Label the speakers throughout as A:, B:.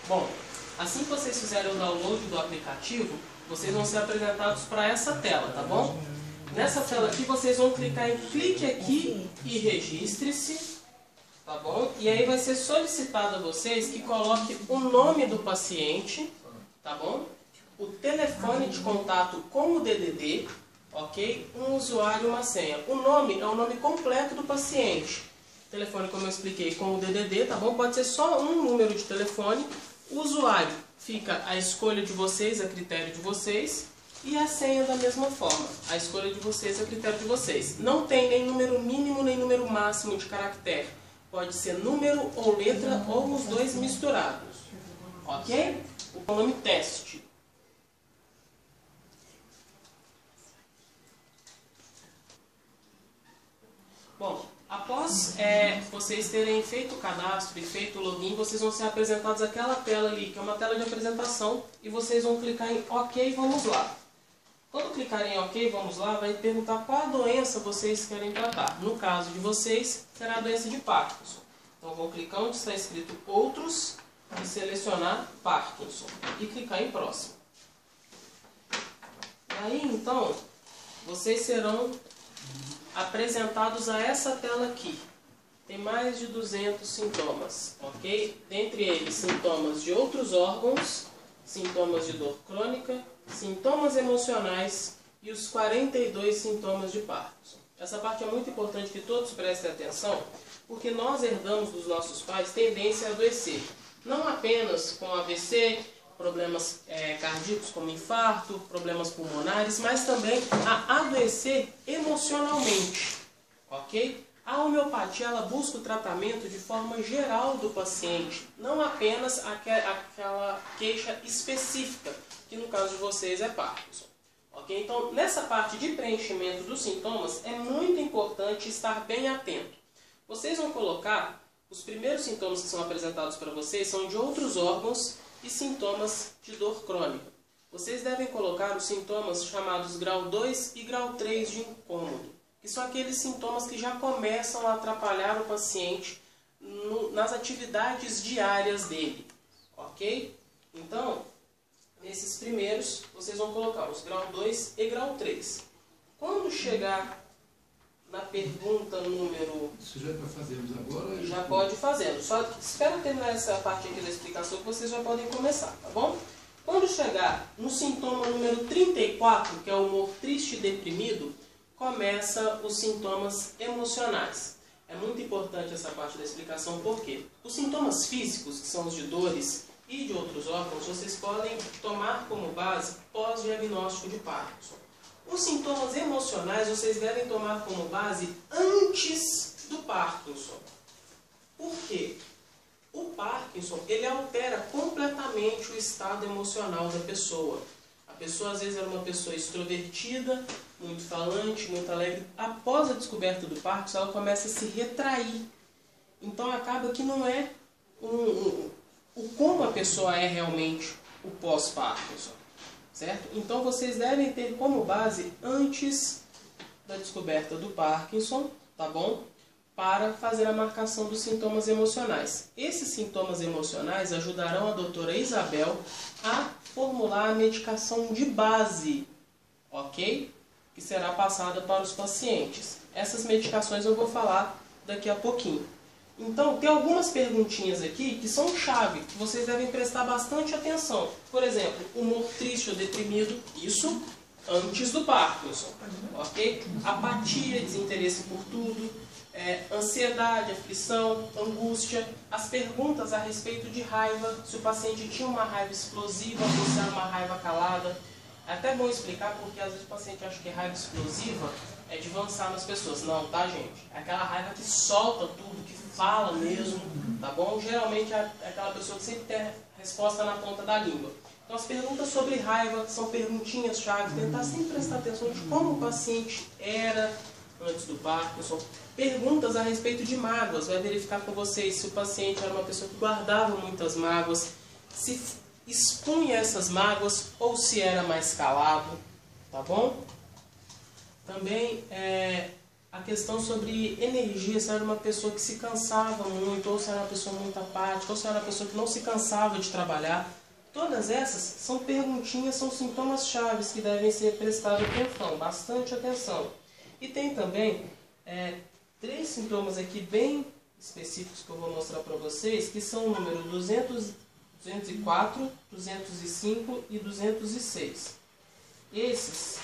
A: Bom, assim que vocês fizerem o download do aplicativo, vocês vão ser apresentados para essa tela, tá bom? Nessa tela aqui, vocês vão clicar em clique aqui e registre-se, tá bom? E aí vai ser solicitado a vocês que coloquem o nome do paciente, tá bom? O telefone de contato com o DDD, ok? Um usuário e uma senha. O nome é o nome completo do paciente. O telefone, como eu expliquei, com o DDD, tá bom? Pode ser só um número de telefone. O usuário fica a escolha de vocês, a critério de vocês. E a senha da mesma forma. A escolha de vocês, a critério de vocês. Não tem nem número mínimo, nem número máximo de caractere. Pode ser número ou letra, ou os dois misturados. Ok? O nome teste. Bom, após vocês terem feito o cadastro e feito o login, vocês vão ser apresentados àquela tela ali, que é uma tela de apresentação, e vocês vão clicar em OK, vamos lá. Quando clicarem em OK, vamos lá, vai perguntar qual a doença vocês querem tratar. No caso de vocês, será a doença de Parkinson. Então, vou clicar onde está escrito Outros e selecionar Parkinson. E clicar em Próximo. E aí, então, vocês serão apresentados a essa tela aqui. Tem mais de 200 sintomas, ok? Dentre eles, sintomas de outros órgãos, sintomas de dor crônica, sintomas emocionais e os 42 sintomas de Parkinson. Essa parte é muito importante que todos prestem atenção, porque nós herdamos dos nossos pais tendência a adoecer. Não apenas com AVC, problemas cardíacos como infarto, problemas pulmonares, mas também a adoecer emocionalmente, ok? A homeopatia, ela busca o tratamento de forma geral do paciente, não apenas aquela queixa específica, que no caso de vocês é Parkinson. Ok? Então, nessa parte de preenchimento dos sintomas, é muito importante estar bem atento. Vocês vão colocar, os primeiros sintomas que são apresentados para vocês são de outros órgãos e sintomas de dor crônica. Vocês devem colocar os sintomas chamados grau 2 e grau 3 de incômodo, que são aqueles sintomas que já começam a atrapalhar o paciente nas atividades diárias dele. Ok? Então, nesses primeiros, vocês vão colocar os grau 2 e grau 3. Quando chegar na pergunta número...
B: Isso já é para fazermos agora?
A: Já pode fazendo. Só espera terminar essa parte aqui da explicação que vocês já podem começar, tá bom? Quando chegar no sintoma número 34, que é o humor triste e deprimido, começa os sintomas emocionais. É muito importante essa parte da explicação, porque os sintomas físicos, que são os de dores e de outros órgãos, vocês podem tomar como base pós-diagnóstico de Parkinson. Os sintomas emocionais vocês devem tomar como base antes do Parkinson. Por quê? O Parkinson, ele altera completamente o estado emocional da pessoa. A pessoa às vezes era uma pessoa extrovertida, muito falante, muito alegre. Após a descoberta do Parkinson, ela começa a se retrair. Então acaba que não é o como a pessoa é realmente o pós-Parkinson. Certo? Então vocês devem ter como base antes da descoberta do Parkinson, tá bom? Para fazer a marcação dos sintomas emocionais. Esses sintomas emocionais ajudarão a doutora Isabel a formular a medicação de base, ok? Que será passada para os pacientes. Essas medicações eu vou falar daqui a pouquinho. Então, tem algumas perguntinhas aqui que são chave, que vocês devem prestar bastante atenção. Por exemplo, humor triste ou deprimido, isso antes do Parkinson, ok? Apatia, desinteresse por tudo, ansiedade, aflição, angústia. As perguntas a respeito de raiva, se o paciente tinha uma raiva explosiva ou se era uma raiva calada. É até bom explicar, porque às vezes o paciente acha que raiva explosiva é de avançar nas pessoas. Não, tá, gente? É aquela raiva que solta tudo, que fala mesmo, tá bom? Geralmente é aquela pessoa que sempre tem a resposta na ponta da língua. Então, as perguntas sobre raiva são perguntinhas-chave. Tentar sempre prestar atenção de como o paciente era antes do Parkinson. Perguntas a respeito de mágoas. Vai verificar com vocês se o paciente era uma pessoa que guardava muitas mágoas, se expunha essas mágoas ou se era mais calado, tá bom? Também a questão sobre energia, se era uma pessoa que se cansava muito, ou se era uma pessoa muito apática, ou se era uma pessoa que não se cansava de trabalhar. Todas essas são perguntinhas, são sintomas chaves que devem ser prestados atenção, bastante atenção. E tem também 3 sintomas aqui bem específicos que eu vou mostrar para vocês, que são o número 204, 205 e 206. Esses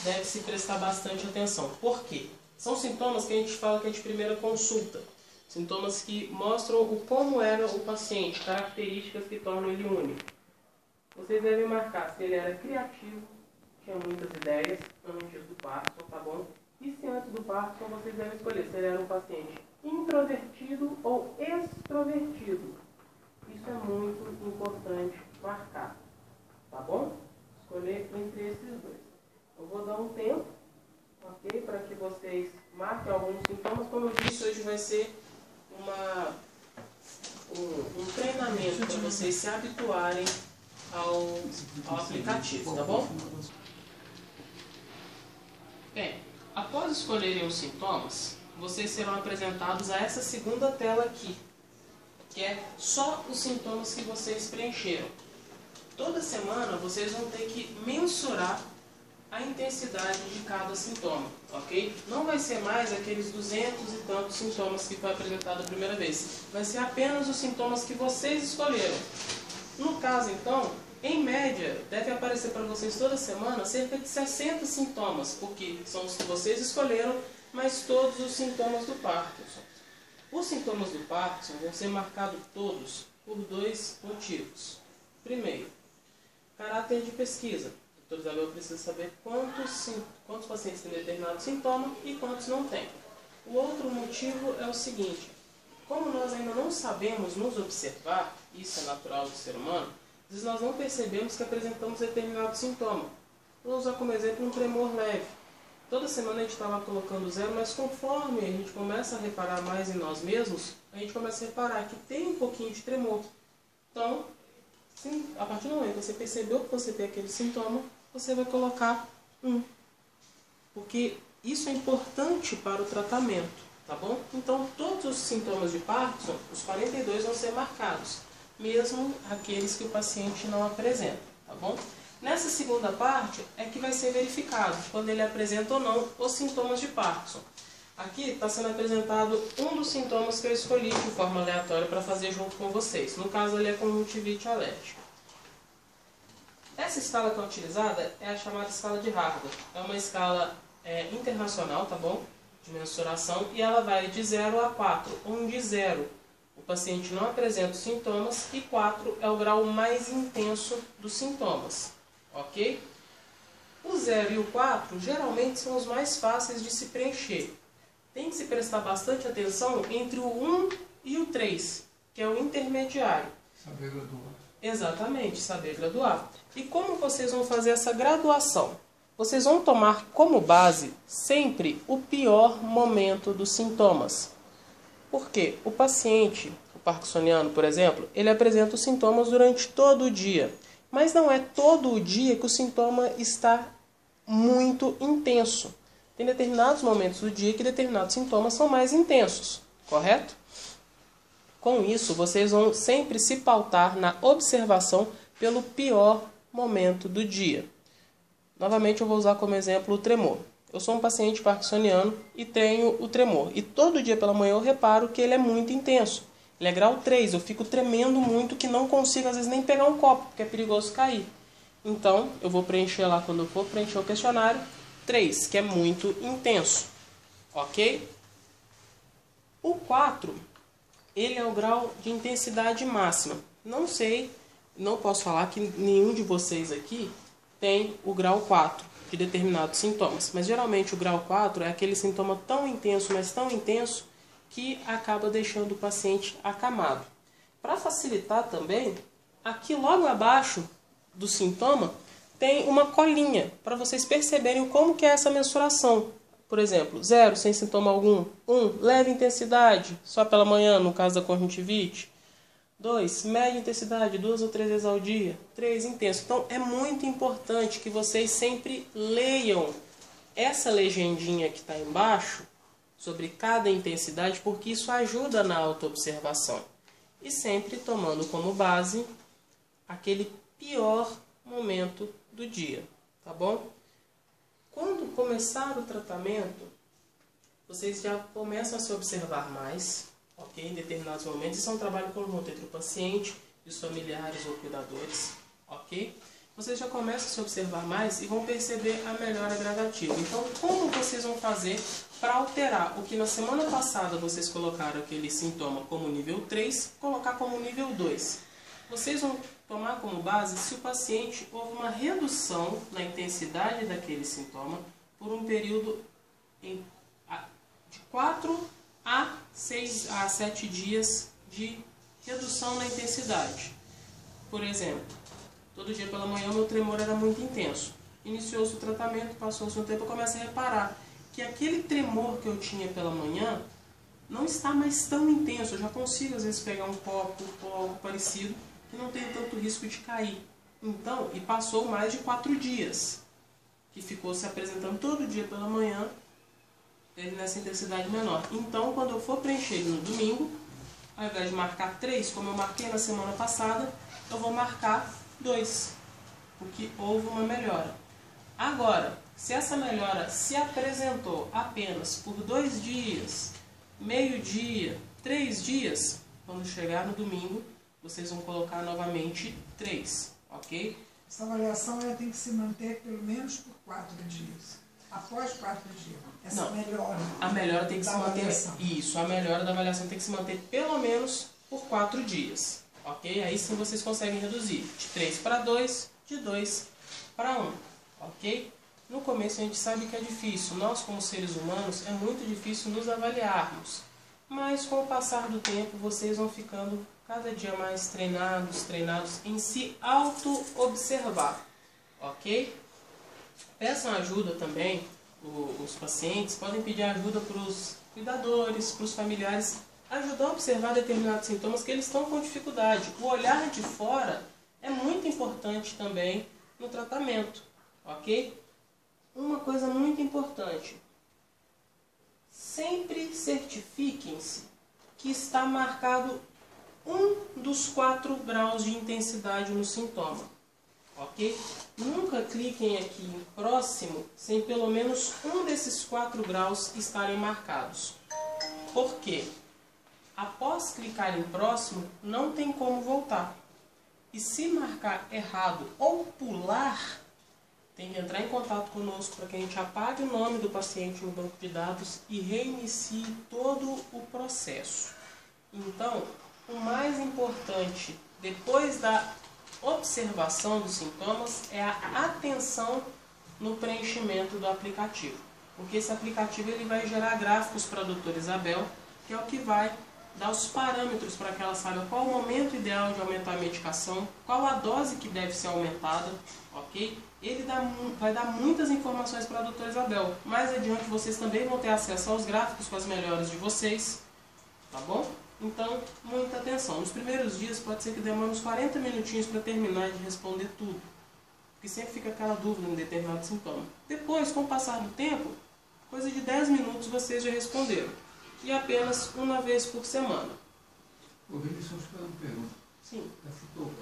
A: deve se prestar bastante atenção. Por quê? São sintomas que a gente fala que é de primeira consulta. Sintomas que mostram como era o paciente, características que tornam ele único. Vocês devem marcar se ele era criativo, tinha muitas ideias antes do Parkinson, tá bom? E se antes do Parkinson vocês devem escolher se ele era um paciente introvertido ou extrovertido. Isso é muito importante marcar, tá bom? Escolher entre esses dois. Eu vou dar um tempo, ok? Para que vocês marquem alguns sintomas. Como eu disse, hoje vai ser um treinamento para vocês se habituarem ao aplicativo, tá bom? Bem, após escolherem os sintomas, vocês serão apresentados a essa segunda tela aqui, que é só os sintomas que vocês preencheram. Toda semana vocês vão ter que mensurar a intensidade de cada sintoma, ok? Não vai ser mais aqueles 200 e tantos sintomas que foi apresentado a primeira vez. Vai ser apenas os sintomas que vocês escolheram. No caso, então, em média, deve aparecer para vocês toda semana cerca de 60 sintomas, porque são os que vocês escolheram, mas todos os sintomas do Parkinson. Os sintomas do Parkinson vão ser marcados todos por 2 motivos. Primeiro, caráter de pesquisa. O Dr. Isabel precisa saber quantos pacientes têm determinado sintoma e quantos não têm. O outro motivo é o seguinte: como nós ainda não sabemos nos observar, isso é natural do ser humano, às vezes nós não percebemos que apresentamos determinado sintoma. Vou usar como exemplo um tremor leve. Toda semana a gente estava colocando 0, mas conforme a gente começa a reparar mais em nós mesmos, a gente começa a reparar que tem um pouquinho de tremor. Então, sim, a partir do momento que você percebeu que você tem aquele sintoma, você vai colocar 1. Porque isso é importante para o tratamento, tá bom? Então, todos os sintomas de Parkinson, os 42 vão ser marcados, mesmo aqueles que o paciente não apresenta, tá bom? Nessa segunda parte é que vai ser verificado quando ele apresenta ou não os sintomas de Parkinson. Aqui está sendo apresentado um dos sintomas que eu escolhi de forma aleatória para fazer junto com vocês. No caso, ele é conjuntivite alérgica. Essa escala que é utilizada é a chamada escala de Harvard. É uma escala internacional, tá bom? De mensuração, e ela vai de 0 a 4, onde 0 o paciente não apresenta os sintomas e 4 é o grau mais intenso dos sintomas, ok? O 0 e o 4 geralmente são os mais fáceis de se preencher. Tem que se prestar bastante atenção entre o 1 e o 3, que é o intermediário.
B: Saber graduar.
A: Exatamente, saber graduar. E como vocês vão fazer essa graduação? Vocês vão tomar como base sempre o pior momento dos sintomas. Por quê? O paciente, o parkinsoniano, por exemplo, ele apresenta os sintomas durante todo o dia. Mas não é todo o dia que o sintoma está muito intenso. Tem determinados momentos do dia que determinados sintomas são mais intensos, correto? Com isso, vocês vão sempre se pautar na observação pelo pior momento do dia. Novamente, eu vou usar como exemplo o tremor. Eu sou um paciente parkinsoniano e tenho o tremor. E todo dia pela manhã eu reparo que ele é muito intenso. Ele é grau 3, eu fico tremendo muito que não consigo às vezes nem pegar um copo, porque é perigoso cair. Então, eu vou preencher lá quando eu for preencher o questionário, 3, que é muito intenso. Ok? O 4, ele é o grau de intensidade máxima. Não sei, não posso falar que nenhum de vocês aqui tem o grau 4 de determinados sintomas. Mas geralmente o grau 4 é aquele sintoma tão intenso, mas tão intenso, que acaba deixando o paciente acamado. Para facilitar também, aqui logo abaixo do sintoma tem uma colinha para vocês perceberem como que é essa mensuração. Por exemplo, 0 sem sintoma algum, 1 leve intensidade, só pela manhã no caso da conjuntivite, 2 média intensidade, 2 ou 3 vezes ao dia, 3 intenso. Então é muito importante que vocês sempre leiam essa legendinha que está embaixo sobre cada intensidade, porque isso ajuda na autoobservação. E sempre tomando como base aquele pior momento do dia, tá bom? Quando começar o tratamento, vocês já começam a se observar mais, ok? Em determinados momentos. Isso é um trabalho conjunto entre o paciente e os familiares ou cuidadores, ok? Vocês já começam a se observar mais e vão perceber a melhora gradativa. Então, como vocês vão fazer para alterar o que na semana passada vocês colocaram aquele sintoma como nível 3, colocar como nível 2? Vocês vão tomar como base se o paciente houve uma redução na intensidade daquele sintoma por um período de 4 a 7 dias de redução na intensidade. Por exemplo, todo dia pela manhã o meu tremor era muito intenso. Iniciou-se o tratamento, passou-se um tempo, eu começo a reparar que aquele tremor que eu tinha pela manhã não está mais tão intenso. Eu já consigo às vezes pegar um copo ou algo parecido que não tem tanto risco de cair. Então, e passou mais de 4 dias, que ficou se apresentando todo dia pela manhã, ele nessa intensidade menor. Então, quando eu for preencher ele no domingo, ao invés de marcar 3, como eu marquei na semana passada, eu vou marcar 2, porque houve uma melhora. Agora, se essa melhora se apresentou apenas por 2 dias, meio dia, 3 dias, quando chegar no domingo, vocês vão colocar novamente 3, ok?
C: Essa avaliação ela tem que se manter pelo menos por 4 dias. Após 4 dias. Essa melhora.
A: A melhora tem que se manter.
C: Avaliação.
A: Isso, a melhora da avaliação tem que se manter pelo menos por 4 dias. Ok? Aí sim vocês conseguem reduzir de 3 para 2, de 2 para 1. Ok? No começo a gente sabe que é difícil. Nós, como seres humanos, é muito difícil nos avaliarmos. Mas com o passar do tempo, vocês vão ficando cada dia mais treinados em se auto-observar. Ok? Peçam ajuda também, os pacientes podem pedir ajuda para os cuidadores, para os familiares, ajudar a observar determinados sintomas que eles estão com dificuldade. O olhar de fora é muito importante também no tratamento, ok? Uma coisa muito importante, sempre certifiquem-se que está marcado um dos 4 graus de intensidade no sintoma. Ok? Nunca cliquem aqui em próximo sem pelo menos um desses 4 graus estarem marcados. Por quê? Após clicar em próximo, não tem como voltar. E se marcar errado ou pular, tem que entrar em contato conosco para que a gente apague o nome do paciente no banco de dados e reinicie todo o processo. Então, o mais importante, depois da observação dos sintomas, é a atenção no preenchimento do aplicativo. Porque esse aplicativo ele vai gerar gráficos para a doutora Isabel, que é o que vai dar os parâmetros para que ela saiba qual o momento ideal de aumentar a medicação, qual a dose que deve ser aumentada, ok? Ele vai dar muitas informações para a doutora Isabel. Mais adiante vocês também vão ter acesso aos gráficos com as melhoras de vocês, tá bom? Então, muita atenção. Nos primeiros dias pode ser que demore uns 40 minutinhos para terminar de responder tudo, porque sempre fica aquela dúvida em determinado sintoma. Depois, com o passar do tempo, coisa de 10 minutos vocês já responderam. E apenas uma vez por semana.
B: Ô, Vinícius, deixa eu fazer uma pergunta.
A: Sim.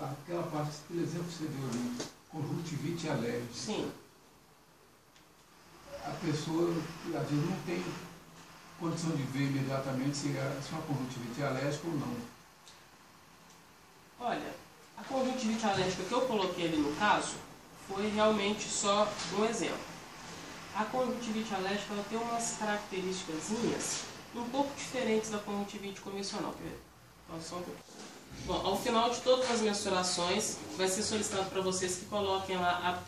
B: Aquela parte, por exemplo, você deu ali, conjuntivite alérgica.
A: Sim.
B: A pessoa, às vezes, não tem condição de ver imediatamente se é uma conjuntivite alérgica ou não.
A: Olha, a conjuntivite alérgica que eu coloquei ali no caso foi realmente só um exemplo. A conjuntivite alérgica ela tem umas características um pouco diferentes da conjuntivite convencional. Quer ver? Só um pouquinho. Bom, ao final de todas as mensurações, vai ser solicitado para vocês que coloquem lá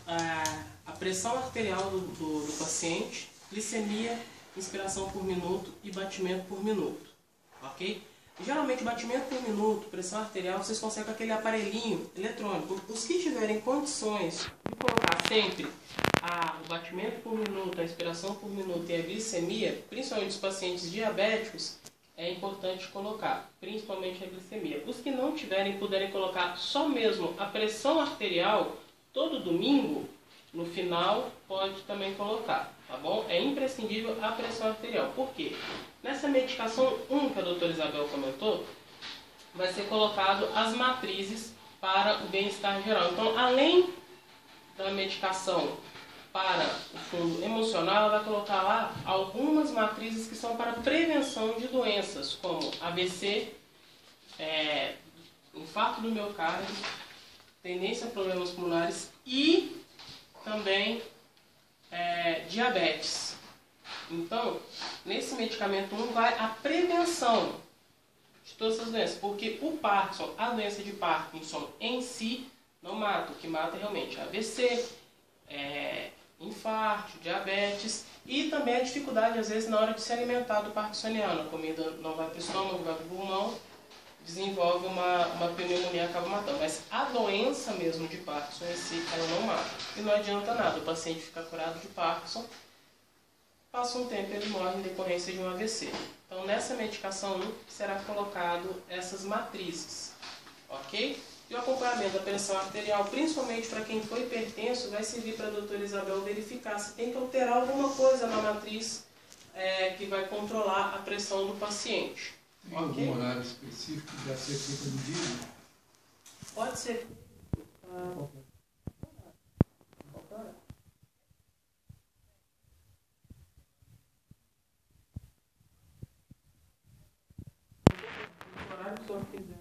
A: a pressão arterial do paciente, glicemia, inspiração por minuto e batimento por minuto, ok? Geralmente, batimento por minuto, pressão arterial, vocês conseguem com aquele aparelhinho eletrônico. Os que tiverem condições de colocar sempre o batimento por minuto, a inspiração por minuto e a glicemia, principalmente os pacientes diabéticos, é importante colocar, principalmente a glicemia. Os que não tiverem, puderem colocar só mesmo a pressão arterial, todo domingo, no final, pode também colocar, tá tá bom? É imprescindível a pressão arterial. Por quê? Nessa medicação 1 que a doutora Isabel comentou, vai ser colocado as matrizes para o bem-estar geral. Então, além da medicação para o fundo emocional, ela vai colocar lá algumas matrizes que são para prevenção de doenças, como AVC, infarto do miocárdio, tendência a problemas pulmonares e também diabetes. Então, nesse medicamento 1 vai a prevenção de todas essas doenças, porque o Parkinson, a doença de Parkinson em si, não mata. O que mata realmente é AVC, infarto, diabetes e também a dificuldade, às vezes, na hora de se alimentar do parkinsoniano. A comida não vai para o estômago, vai para o pulmão, desenvolve uma pneumonia, acaba matando. Mas a doença mesmo de Parkinson em si, ela não mata. E não adianta nada, o paciente ficar curado de Parkinson, passa um tempo e ele morre em decorrência de um AVC. Então, nessa medicação 1 será colocado essas matrizes, ok? E o acompanhamento da pressão arterial, principalmente para quem for hipertenso, vai servir para a doutora Isabel verificar se tem que alterar alguma coisa na matriz que vai controlar a pressão do paciente.
B: Tem algum horário específico que deve ser feito no dia?
A: Pode ser. O horário que o senhor quiser.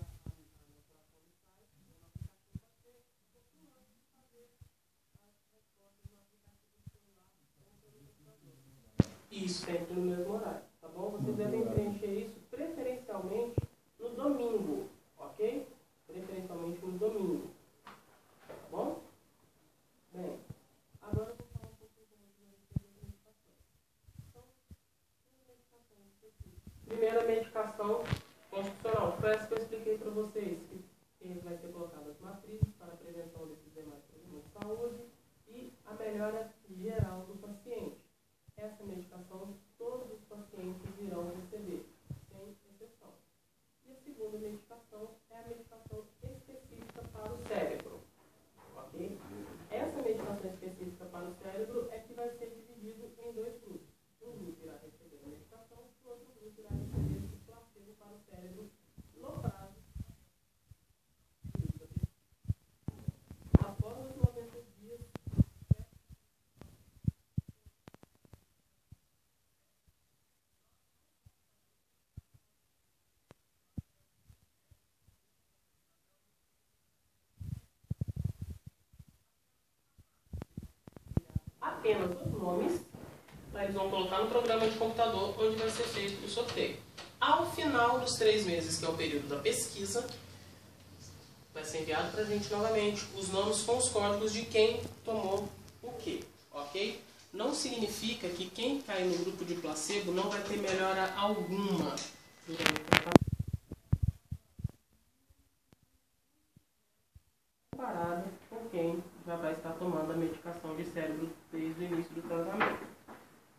A: Isso, sempre no mesmo horário, tá bom? Vocês devem preencher isso preferencialmente no domingo, ok? Preferencialmente no domingo, tá bom? Bem, agora eu vou falar um pouquinho das medicações. Então, medicações específicas. Primeira medicação constitucional, foi essa que eu expliquei para vocês, que vai ser colocada as matrizes para a prevenção desses demais problemas de saúde e a melhora geral do paciente. Essa medicação todos os pacientes irão receber, sem exceção. E a segunda medicação é a medicação específica para o cérebro. Ok? Essa medicação específica para o cérebro é que vai ser dividido em dois grupos. Um grupo irá receber a medicação e o outro grupo irá receber o placebo para o cérebro no prazo. Após os 90 dias, apenas os nomes, eles vão colocar no programa de computador onde vai ser feito o sorteio. Ao final dos 3 meses, que é o período da pesquisa, vai ser enviado para a gente novamente os nomes com os códigos de quem tomou o quê, ok? Não significa que quem cai no grupo de placebo não vai ter melhora alguma durante o tratamento. Comparado com quem já vai estar tomando a medicação de cérebro desde o início do tratamento.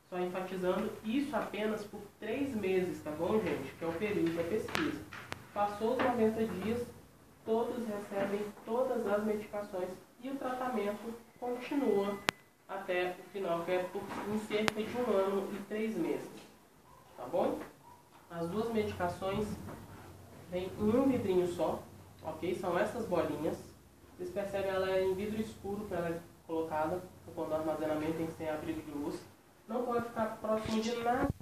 A: Só enfatizando, isso apenas por 3 meses, tá bom, gente? Que é o período da pesquisa. Passou os 90 dias, todos recebem todas as medicações e o tratamento continua até o final, que é em cerca de 1 ano e 3 meses. Tá bom? As duas medicações vêm em um vidrinho só, ok? São essas bolinhas. Vocês percebem, ela é em vidro escuro que ela é colocada, quando o armazenamento tem que ser em abrigo de luz. Não pode ficar próximo de nada.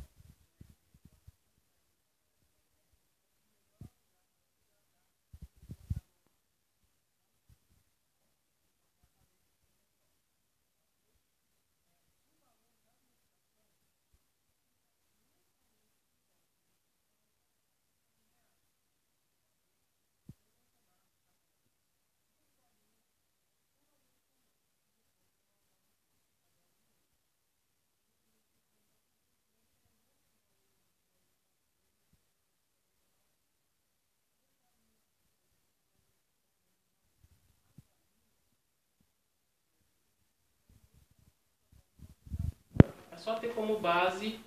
A: É só ter como base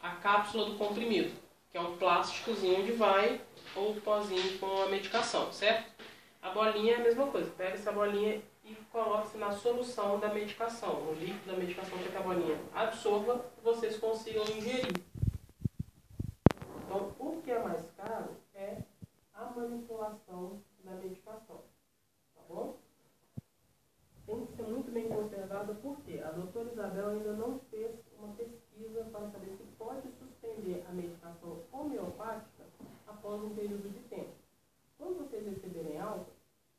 A: a cápsula do comprimido, que é um plásticozinho onde vai ou pozinho com a medicação, certo? A bolinha é a mesma coisa. Pega essa bolinha e coloque na solução da medicação, no líquido da medicação, para que a bolinha absorva e vocês consigam ingerir. Então, o que é mais caro é a manipulação da medicação. Tá bom? Tem que ser muito bem conservada, porque a doutora Isabel ainda não fez uma pesquisa para saber se pode suspender a medicação homeopática após um período de tempo. Quando vocês receberem alta,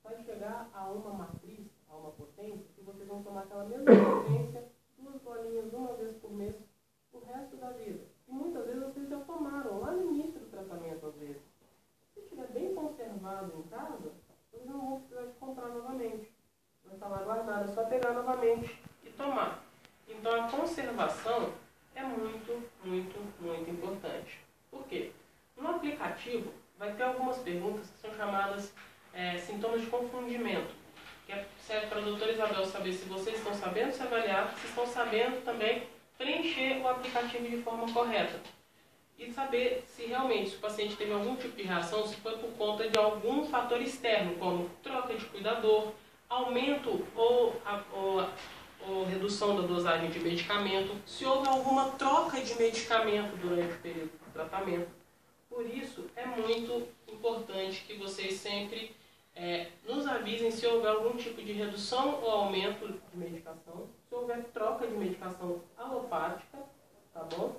A: vai chegar a uma matriz, a uma potência, que vocês vão tomar aquela mesma potência, 2 bolinhas uma vez por mês, o resto da vida. E muitas vezes vocês já tomaram lá no início do tratamento, às vezes. Se estiver bem conservado em casa, vocês não vão precisar de comprar novamente. Vai estar lá guardado, é só pegar novamente e tomar. Então a conservação é muito, muito, muito importante. Por quê? No aplicativo vai ter algumas perguntas que são chamadas sintomas de confundimento, que serve para a doutora Isabel saber se vocês estão sabendo se avaliar, se estão sabendo também preencher o aplicativo de forma correta. E saber se realmente o paciente teve algum tipo de reação, se foi por conta de algum fator externo, como troca de cuidador, aumento ou redução da dosagem de medicamento, se houve alguma troca de medicamento durante o período do tratamento. Por isso, é muito importante que vocês sempre nos avisem se houver algum tipo de redução ou aumento de medicação, se houver troca de medicação alopática, tá bom?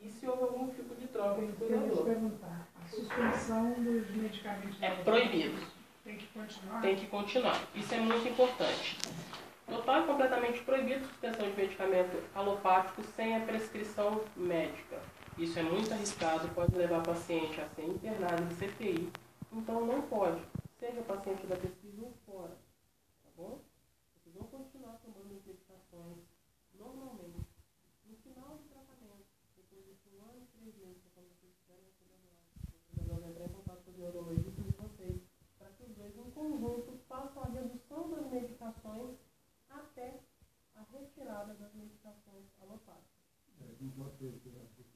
A: E se houver algum tipo de troca de cuidador.
C: Perguntar, a suspensão dos medicamentos
A: é proibido.
C: Tem que continuar?
A: Tem que continuar. Isso é muito importante. Total e completamente proibido a suspensão de medicamento alopático sem a prescrição médica. Isso é muito arriscado, pode levar o paciente a ser internado em CTI. Então não pode. Seja paciente da pesquisa ou fora. Tá bom? Vocês vão continuar tomando as medicações normalmente. No final do tratamento, depois de 1 ano e 3 meses, quando vocês estiverem recebendo lá, vocês vão entrar em contato com os neurologistas de vocês, para que os dois, em conjunto, façam a redução das medicações até a retirada das medicações alopáticas.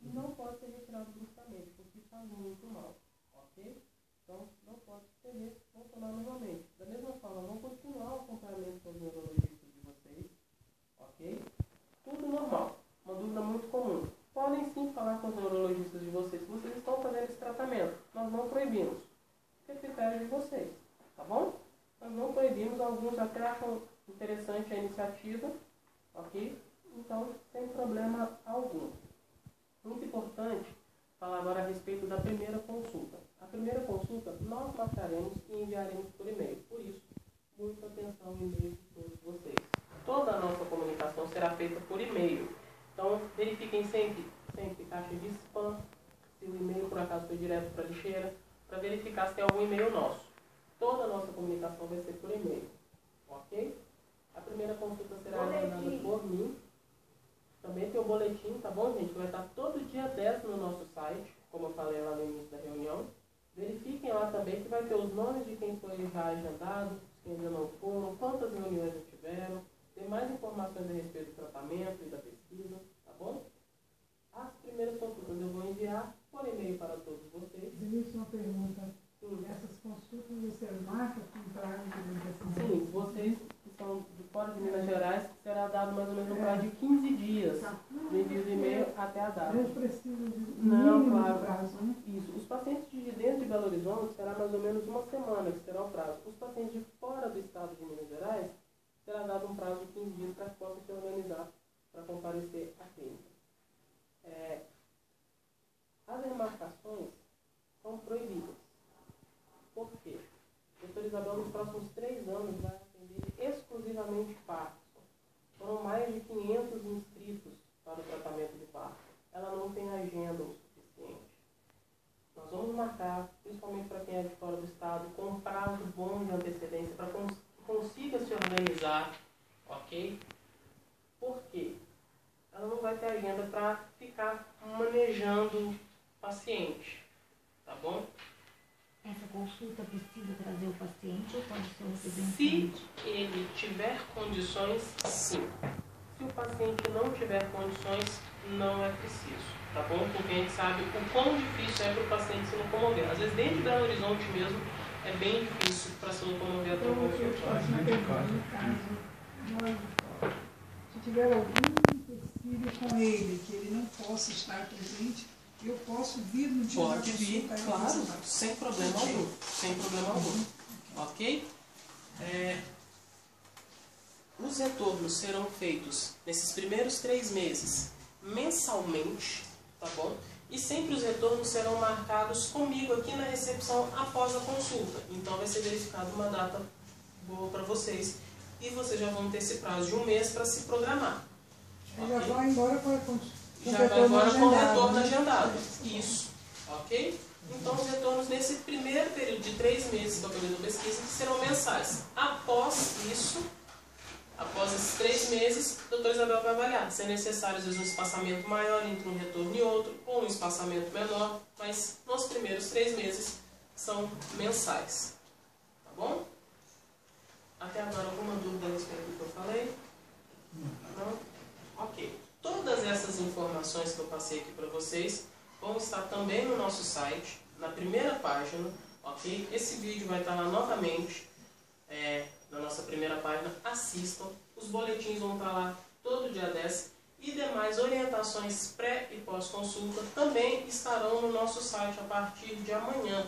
A: Não pode ser retirado bruscamente, porque faz muito mal. Ok? Então, não pode suspender, vão tomar novamente. Da mesma forma, vão continuar o acompanhamento com os neurologistas de vocês. Ok? Tudo normal. Uma dúvida muito comum. Podem sim falar com os neurologistas de vocês se vocês estão fazendo esse tratamento. Nós não proibimos. Fica a critério de vocês. Tá bom? Nós não proibimos. Alguns até acham interessante a iniciativa. Ok? Então, sem problema algum. Muito importante falar agora a respeito da primeira consulta. A primeira consulta nós marcaremos e enviaremos por e-mail. Por isso, muita atenção no e-mail de todos vocês. Toda a nossa comunicação será feita por e-mail. Então, verifiquem sempre caixa de spam, se o e-mail por acaso foi direto para a lixeira, para verificar se tem algum e-mail nosso. Toda a nossa comunicação vai ser por e-mail. Ok? A primeira consulta será agendada por mim. Também tem o boletim, tá bom, gente? Vai estar todo dia 10 no nosso site, como eu falei lá no início da reunião. Verifiquem lá também que vai ter os nomes de quem foi já agendado, quem ainda não foram, quantas reuniões já tiveram, tem mais informações a respeito do tratamento e da pesquisa, tá bom? As primeiras consultas eu vou enviar por e-mail para todos vocês.
C: Existe uma pergunta. Essas consultas você marca com prazo de
A: Sim, vocês que são de fora de Minas Gerais, será dado mais ou menos um prazo de 15 dias de envio de e-mail até a data.
C: Eu preciso de
A: Não, claro.
C: prazo, né?
A: Isso. Os pacientes de dentro de Belo Horizonte será mais ou menos 1 semana que será o prazo. Os pacientes de fora do estado de Minas Gerais será dado um prazo de 15 dias para que possam se organizar para comparecer à clínica. As remarcações são proibidas. Por quê? A doutora Isabel, nos próximos 3 anos, vai atender exclusivamente Parkinson. Foram mais de 500 inscritos para o tratamento de Parkinson. Ela não tem agenda o suficiente. Nós vamos marcar, principalmente para quem é de fora do estado, com um prazo bom de antecedência, para que consiga se organizar, ok? Por quê? Ela não vai ter agenda para ficar manejando o paciente, tá bom?
D: Essa consulta precisa trazer o paciente ou pode ser um representante?
A: Se ele tiver condições, sim. Se o paciente não tiver condições, não é preciso, tá bom? Porque a gente sabe o quão difícil é para o paciente se locomover. Às vezes, dentro de Belo Horizonte mesmo, é bem difícil para se locomover até o
C: Então, eu
A: consultório.
C: faço uma pergunta, no caso, se tiver algum empecilho com ele, que ele não possa estar presente, eu posso vir no dia da
A: Pode vir,
C: consulta e
A: claro,
C: apresentar.
A: sem problema algum. Sem problema algum. Ok? Os retornos serão feitos nesses primeiros 3 meses, mensalmente, tá bom? E sempre os retornos serão marcados comigo aqui na recepção após a consulta. Então vai ser verificada uma data boa para vocês. E vocês já vão ter esse prazo de 1 mês para se programar.
C: Aí já vai embora com
A: Já vai agora com o retorno
C: né?
A: agendado. Isso. Ok? Então os retornos nesse primeiro período de 3 meses do período de pesquisa serão mensais. Após isso, após esses 3 meses, o doutor Isabel vai avaliar se é necessário, às vezes, um espaçamento maior entre um retorno e outro, ou um espaçamento menor, mas nos primeiros 3 meses são mensais. Tá bom? Até agora, alguma dúvida a respeito do que eu falei? Não? Ok. Todas essas informações que eu passei aqui para vocês vão estar também no nosso site, na primeira página, ok? Esse vídeo vai estar lá novamente, na nossa primeira página. Assistam, os boletins vão estar lá todo dia 10 e demais orientações pré e pós-consulta também estarão no nosso site a partir de amanhã,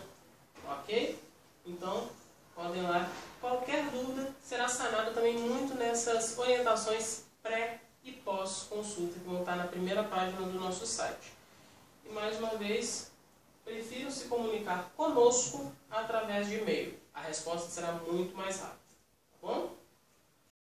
A: ok? Então, podem ir lá. Qualquer dúvida será sanada também muito nessas orientações pré e pós-consulta que vão estar na primeira página do nosso site. E mais uma vez, prefiram se comunicar conosco através de e-mail. A resposta será muito mais rápida.